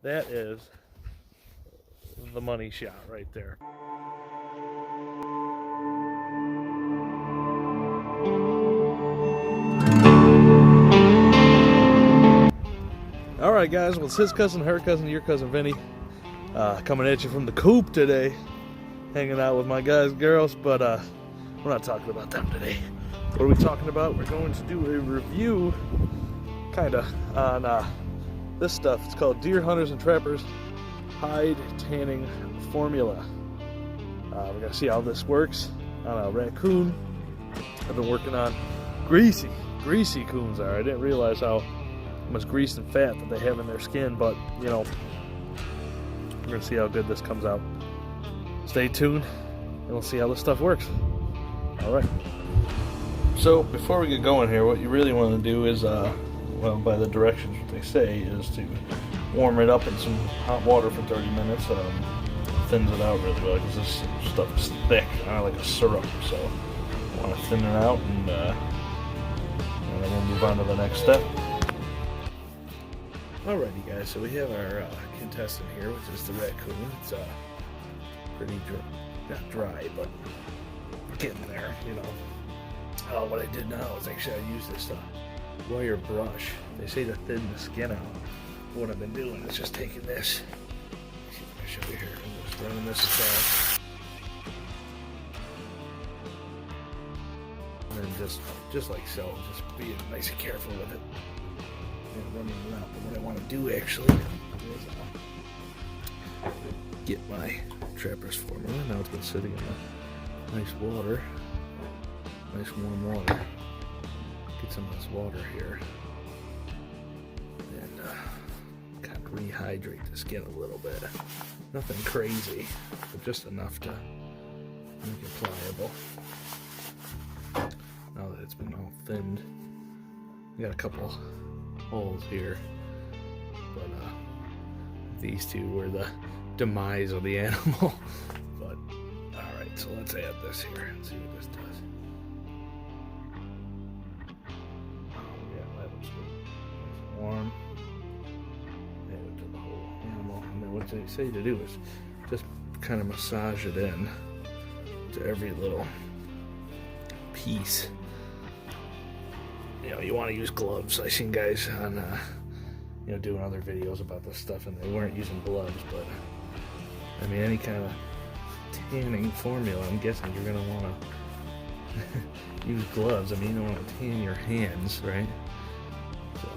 That is the money shot right there. Alright guys, well it's his cousin, her cousin, your cousin Vinny, coming at you from the coop today, hanging out with my guys and girls, but we're not talking about them today. What are we talking about? We're going to do a review, kinda, on this stuff. It's called Deer Hunters and Trappers Hide Tanning Formula. We're gonna see how this works on a raccoon. I've been working on greasy coons are. I didn't realize how much grease and fat that they have in their skin, but you know, we're gonna see how good this comes out. Stay tuned and we'll see how this stuff works. All right. So before we get going here, what you really want to do is, well, by the directions what they say, is to warm it up in some hot water for 30 minutes. Thins it out really well because this stuff is thick, like a syrup. So I want to thin it out, and then we'll move on to the next step. Alrighty guys, so we have our contestant here, which is the raccoon. It's pretty not dry, but getting there, you know. What I did now is actually I used this wire brush. They say to thin the skin out. What I've been doing is just taking this. Let me see if I can show you here. I'm just running this across, and then just like so, just being nice and careful with it. And running it out. But what I want to do actually is get my Trapper's formula. Now it's been sitting in the nice water. Nice warm water. Get some of this water here and kind of rehydrate the skin a little bit. Nothing crazy, but just enough to make it pliable. Now that it's been all thinned, we got a couple holes here, but these two were the demise of the animal. But all right, so let's add this here and see what this does. Warm, add it to the whole animal, and then what they say to do is just kind of massage it in to every little piece. You know, you want to use gloves. I've seen guys on you know, doing other videos about this stuff, and they weren't using gloves, but I mean, any kind of tanning formula, I'm guessing you're gonna want to use gloves. I mean, you don't want to tan your hands, right? So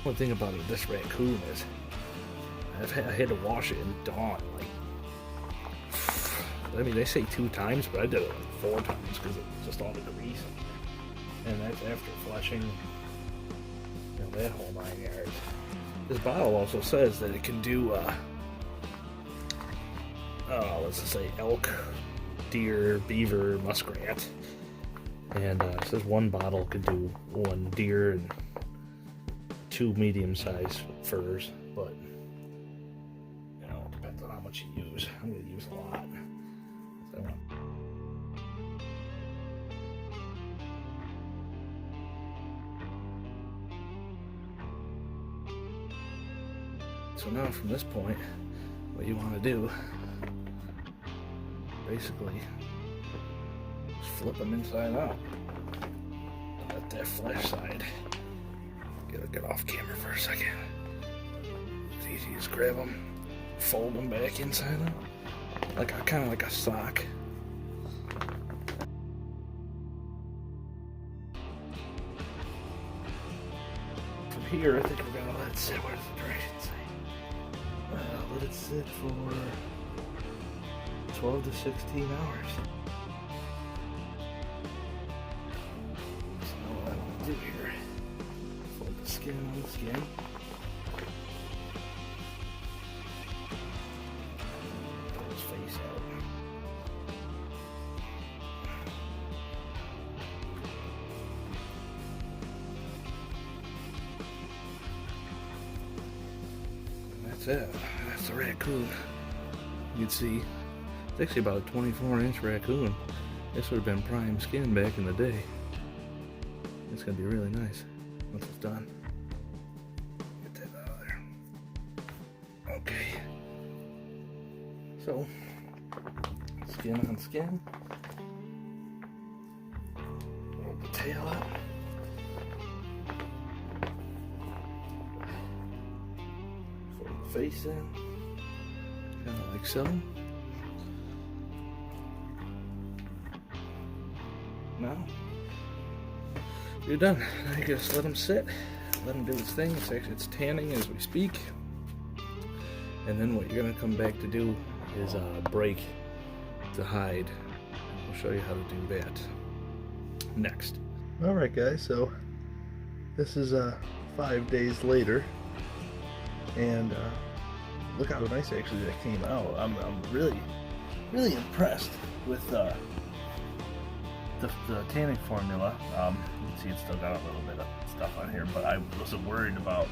one thing about this raccoon is I had to wash it in dawn. Like, I mean, they say 2 times, but I did it like 4 times because it's just all the grease. And that's after flushing, you know, that whole 9 yards. This bottle also says that it can do, let's just say elk, deer, beaver, muskrat. And it says 1 bottle could do 1 deer and 2 medium-sized furs, but you know, it depends on how much you use. I'm going to use a lot. So now from this point, what you want to do, basically, is flip them inside out. Let that flesh side get off camera for a second. It's easy, just grab them, fold them back inside out, like kind of like a sock. From here, I think we're gonna let it sit. What does the directions say? Let it sit for 12 to 16 hours. So what I want to do here, fold the skin on the skin. Pull his face out. And that's it. That's the raccoon. You can see it's actually about a 24-inch raccoon. This would have been prime skin back in the day. It's gonna be really nice once it's done. Get that out of there. Okay. So, skin on skin. Roll the tail up. Fold the face in. Kind of like so. Now, you're done. Now you just let them sit, let them do its thing. It's tanning as we speak. And then what you're gonna come back to do is break the hide. I'll show you how to do that next. All right, guys. So this is 5 days later, and look how nice actually that came out. I'm really impressed with the tanning formula. You can see it's still got a little bit of stuff on here, but I wasn't worried about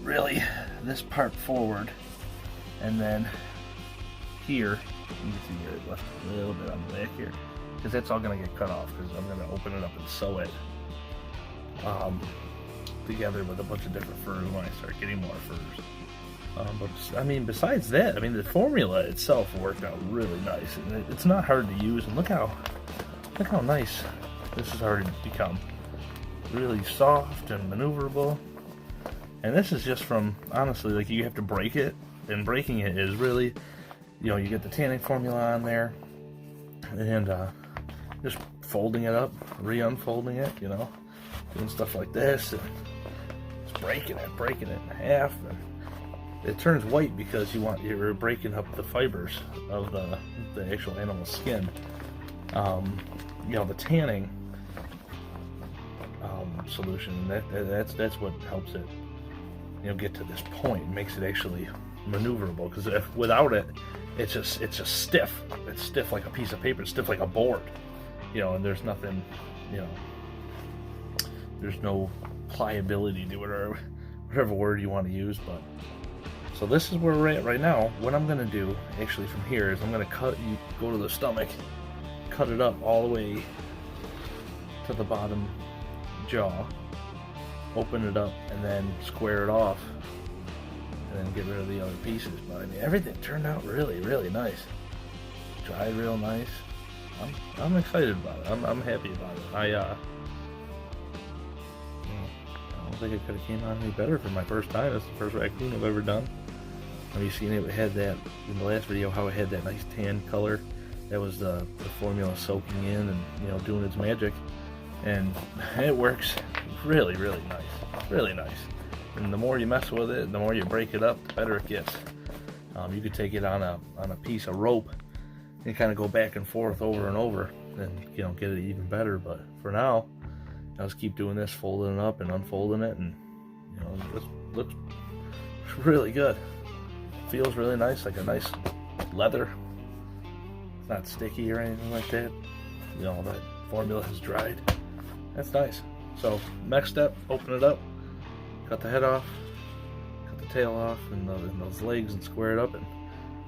really this part forward, and then here you can see it left a little bit on the back here, because that's all going to get cut off, because I'm going to open it up and sew it together with a bunch of different furs when I start getting more furs. But I mean, besides that, I mean, the formula itself worked out really nice, and it's not hard to use. And look how nice this has already become. Really soft and maneuverable. And this is just from, honestly, like, you have to break it, and breaking it is really, you know, you get the tanning formula on there, and just folding it up, re-unfolding it, you know, doing stuff like this, and just breaking it in half, and it turns white because you're breaking up the fibers of the actual animal skin. You know, the tanning solution, that's what helps it, you know, get to this point, makes it actually maneuverable, because without it, it's just stiff. It's stiff like a piece of paper. It's stiff like a board, you know, and there's nothing, you know, there's no pliability to it, or whatever word you want to use. But so this is where we're at right now. What I'm gonna do actually from here is I'm gonna go to the stomach, cut it up all the way to the bottom jaw, open it up, and then square it off, and then get rid of the other pieces. But I mean, everything turned out really nice. Dried real nice. I'm excited about it. I'm happy about it. I don't think it could have came out any better for my first time. It's the first raccoon I've ever done. Have you seen it? It had that in the last video, how it had that nice tan color. That was the formula soaking in and, you know, doing its magic, and it works really nice. And the more you mess with it, the more you break it up, the better it gets. You could take it on a piece of rope and kind of go back and forth over and over, and, you know, get it even better. But for now, I'll just keep doing this, folding it up and unfolding it, and, you know, it looks really good. Feels really nice, like a nice leather. It's not sticky or anything like that. You know, that formula has dried. That's nice. So next step, open it up, cut the head off, cut the tail off, and those legs, and square it up, and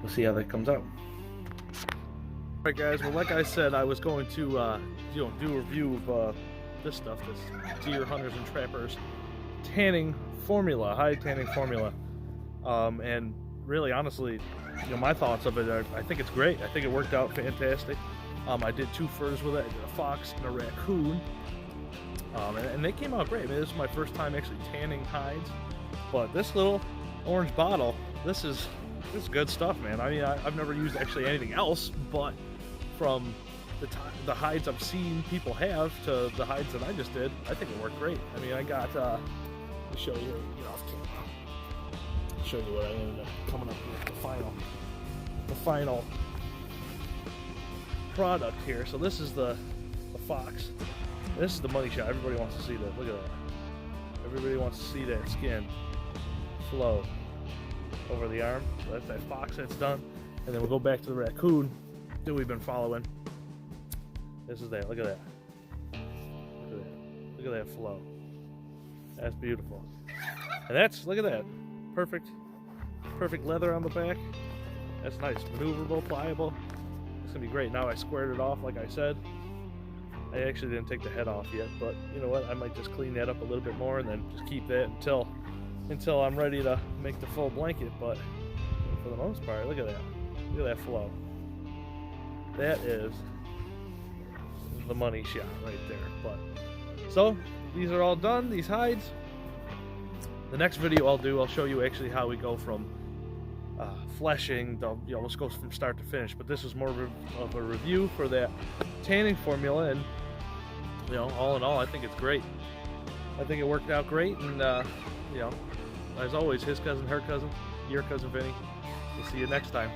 we'll see how that comes out. Alright guys, well, like I said, I was going to do a review of this stuff, this Deer Hunters and Trappers tanning formula, hide tanning formula, and really, honestly, you know, my thoughts of it are, I think it's great. I think it worked out fantastic. I did 2 furs with it. I did a fox and a raccoon, and they came out great. I mean, this is my first time actually tanning hides, but this little orange bottle, this is good stuff, man. I mean, I've never used actually anything else, but from the hides I've seen people have to the hides that I just did, I think it worked great. I mean, I got, let me show you, off camera. Show you what I ended up coming up with, the final product here. So this is the fox. This is the money shot. Everybody wants to see that. Look at that. Everybody wants to see that skin flow over the arm. So that's that fox that's done. And then we'll go back to the raccoon that we've been following. This is that. Look at that. Look at that. Look at that flow. That's beautiful. And that's, look at that. Perfect leather on the back. That's nice. Maneuverable, pliable. It's gonna be great. Now I squared it off like I said. I actually didn't take the head off yet, but you know what? I might just clean that up a little bit more and then just keep that until I'm ready to make the full blanket. But for the most part, look at that. Look at that flow. That is the money shot right there. But so these are all done, these hides. The next video I'll show you actually how we go from fleshing. Let's go from start to finish. But this is more of a review for that tanning formula, and you know, all in all, I think it's great. I think it worked out great, and you know, as always, his cousin, her cousin, your cousin Vinny. We'll see you next time.